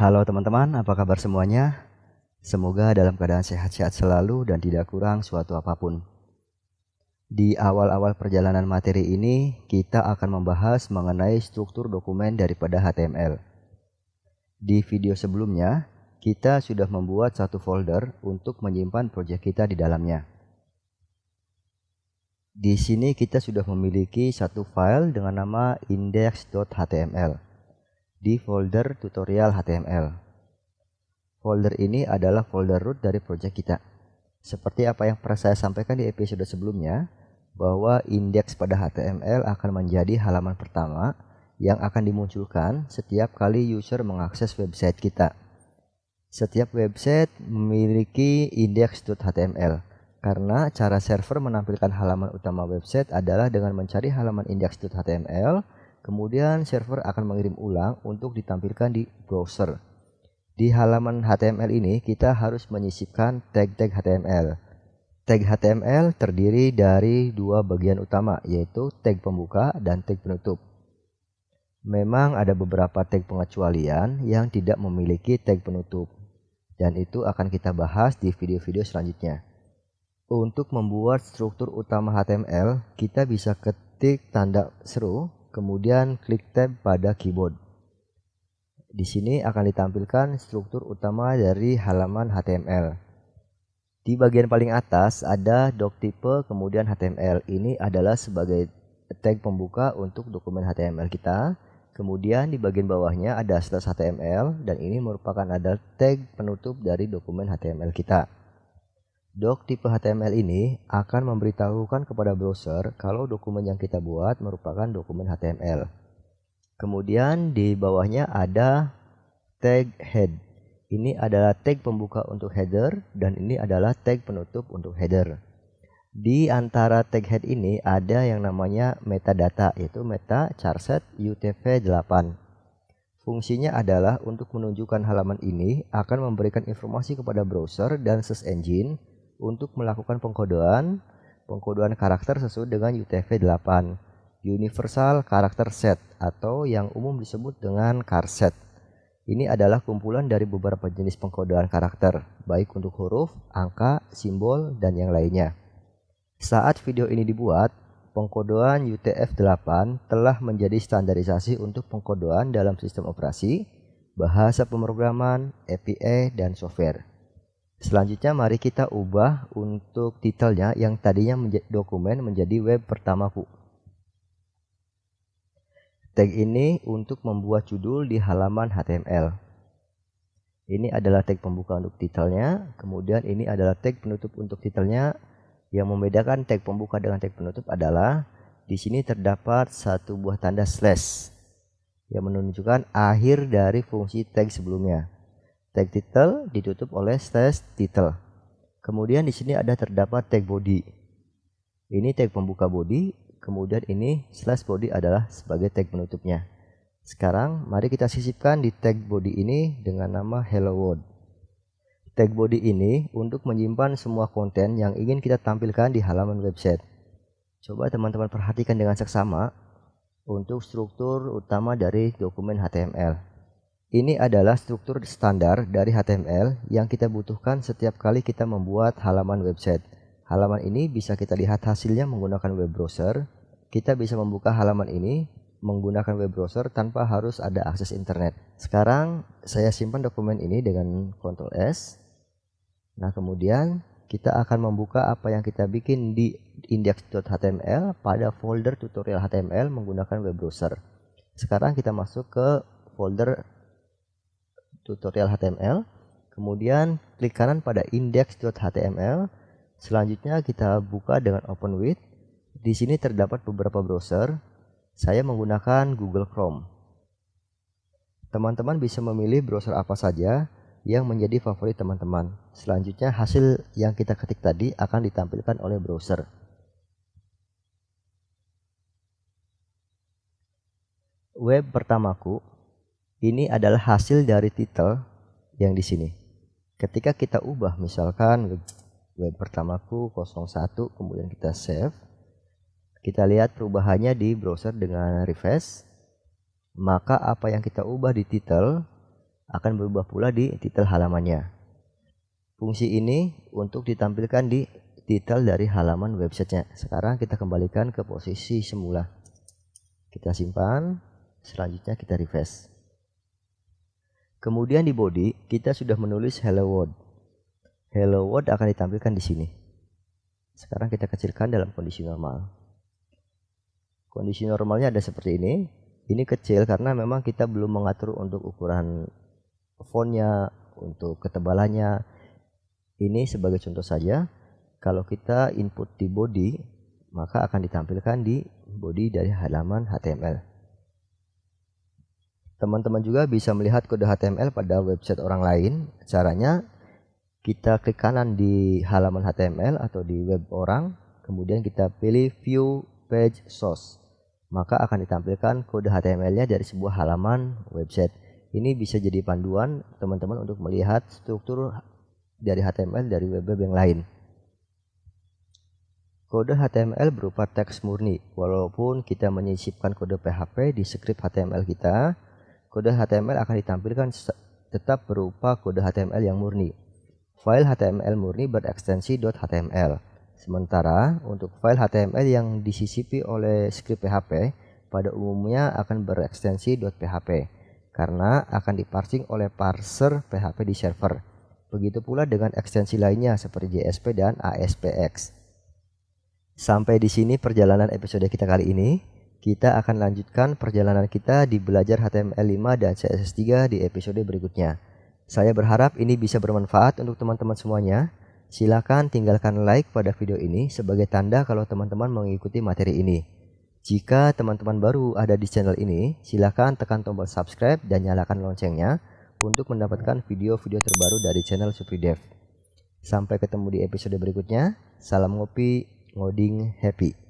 Halo teman-teman, apa kabar semuanya? Semoga dalam keadaan sehat-sehat selalu dan tidak kurang suatu apapun. Di awal-awal perjalanan materi ini, kita akan membahas mengenai struktur dokumen daripada HTML. Di video sebelumnya, kita sudah membuat satu folder untuk menyimpan proyek kita di dalamnya. Di sini kita sudah memiliki satu file dengan nama index.html di folder tutorial HTML. Folder ini adalah folder root dari proyek kita. Seperti apa yang pernah saya sampaikan di episode sebelumnya, bahwa indeks pada HTML akan menjadi halaman pertama yang akan dimunculkan setiap kali user mengakses website kita. Setiap website memiliki index.html karena cara server menampilkan halaman utama website adalah dengan mencari halaman index.html, kemudian server akan mengirim ulang untuk ditampilkan di browser. Di halaman HTML ini kita harus menyisipkan tag-tag HTML. Tag HTML terdiri dari dua bagian utama, yaitu tag pembuka dan tag penutup. Memang ada beberapa tag pengecualian yang tidak memiliki tag penutup, dan itu akan kita bahas di video-video selanjutnya. Untuk membuat struktur utama HTML, kita bisa ketik tanda seru, kemudian klik tab pada keyboard. Di sini akan ditampilkan struktur utama dari halaman HTML. Di bagian paling atas ada doc type kemudian HTML. Ini adalah sebagai tag pembuka untuk dokumen HTML kita. Kemudian di bagian bawahnya ada slash HTML dan ini merupakan adalah tag penutup dari dokumen HTML kita. Doc type HTML ini akan memberitahukan kepada browser kalau dokumen yang kita buat merupakan dokumen HTML. Kemudian di bawahnya ada tag head. Ini adalah tag pembuka untuk header dan ini adalah tag penutup untuk header. Di antara tag head ini ada yang namanya metadata, yaitu meta charset UTF-8. Fungsinya adalah untuk menunjukkan halaman ini akan memberikan informasi kepada browser dan search engine untuk melakukan pengkodean karakter sesuai dengan UTF-8. Universal Character Set atau yang umum disebut dengan charset. Ini adalah kumpulan dari beberapa jenis pengkodean karakter, baik untuk huruf, angka, simbol, dan yang lainnya. Saat video ini dibuat, pengkodean UTF-8 telah menjadi standarisasi untuk pengkodean dalam sistem operasi, bahasa pemrograman, API, dan software. Selanjutnya mari kita ubah untuk titelnya yang tadinya dokumen menjadi web pertamaku. Tag ini untuk membuat judul di halaman HTML. Ini adalah tag pembuka untuk titelnya, kemudian ini adalah tag penutup untuk titelnya. Yang membedakan tag pembuka dengan tag penutup adalah di sini terdapat satu buah tanda slash yang menunjukkan akhir dari fungsi tag sebelumnya. Tag title ditutup oleh slash title. Kemudian di sini ada terdapat tag body. Ini tag pembuka body. Kemudian ini slash body adalah sebagai tag penutupnya. Sekarang mari kita sisipkan di tag body ini dengan nama hello world. Tag body ini untuk menyimpan semua konten yang ingin kita tampilkan di halaman website. Coba teman-teman perhatikan dengan seksama untuk struktur utama dari dokumen HTML. Ini adalah struktur standar dari HTML yang kita butuhkan setiap kali kita membuat halaman website. Halaman ini bisa kita lihat hasilnya menggunakan web browser. Kita bisa membuka halaman ini menggunakan web browser tanpa harus ada akses internet. Sekarang saya simpan dokumen ini dengan Ctrl S. Nah, kemudian kita akan membuka apa yang kita bikin di index.html pada folder tutorial HTML menggunakan web browser. Sekarang kita masuk ke folder tutorial HTML. Kemudian klik kanan pada index.html. Selanjutnya kita buka dengan open with. Di sini terdapat beberapa browser. Saya menggunakan Google Chrome. Teman-teman bisa memilih browser apa saja yang menjadi favorit teman-teman. Selanjutnya hasil yang kita ketik tadi akan ditampilkan oleh browser. Web pertamaku ini adalah hasil dari titel yang di sini. Ketika kita ubah misalkan web pertamaku 01, kemudian kita save, kita lihat perubahannya di browser dengan refresh. Maka apa yang kita ubah di titel akan berubah pula di titel halamannya. Fungsi ini untuk ditampilkan di titel dari halaman websitenya. Sekarang kita kembalikan ke posisi semula. Kita simpan, selanjutnya kita refresh. Kemudian di body kita sudah menulis hello world. Hello world akan ditampilkan di sini. Sekarang kita kecilkan dalam kondisi normal. Kondisi normalnya ada seperti ini. Ini kecil karena memang kita belum mengatur untuk ukuran fontnya, untuk ketebalannya. Ini sebagai contoh saja. Kalau kita input di body, maka akan ditampilkan di body dari halaman HTML. Teman-teman juga bisa melihat kode HTML pada website orang lain. Caranya, kita klik kanan di halaman HTML atau di web orang, kemudian kita pilih View Page Source. Maka akan ditampilkan kode HTML-nya dari sebuah halaman website. Ini bisa jadi panduan teman-teman untuk melihat struktur dari HTML dari web-web yang lain. Kode HTML berupa teks murni. Walaupun kita menyisipkan kode PHP di script HTML kita, kode HTML akan ditampilkan tetap berupa kode HTML yang murni. File HTML murni berekstensi .html. Sementara untuk file HTML yang disisipi oleh script PHP pada umumnya akan berekstensi .php karena akan diparsing oleh parser PHP di server. Begitu pula dengan ekstensi lainnya seperti JSP dan ASPX. Sampai di sini perjalanan episode kita kali ini. Kita akan lanjutkan perjalanan kita di belajar HTML5 dan CSS3 di episode berikutnya. Saya berharap ini bisa bermanfaat untuk teman-teman semuanya. Silakan tinggalkan like pada video ini sebagai tanda kalau teman-teman mengikuti materi ini. Jika teman-teman baru ada di channel ini, silakan tekan tombol subscribe dan nyalakan loncengnya untuk mendapatkan video-video terbaru dari channel Supridev. Sampai ketemu di episode berikutnya. Salam ngopi, ngoding happy.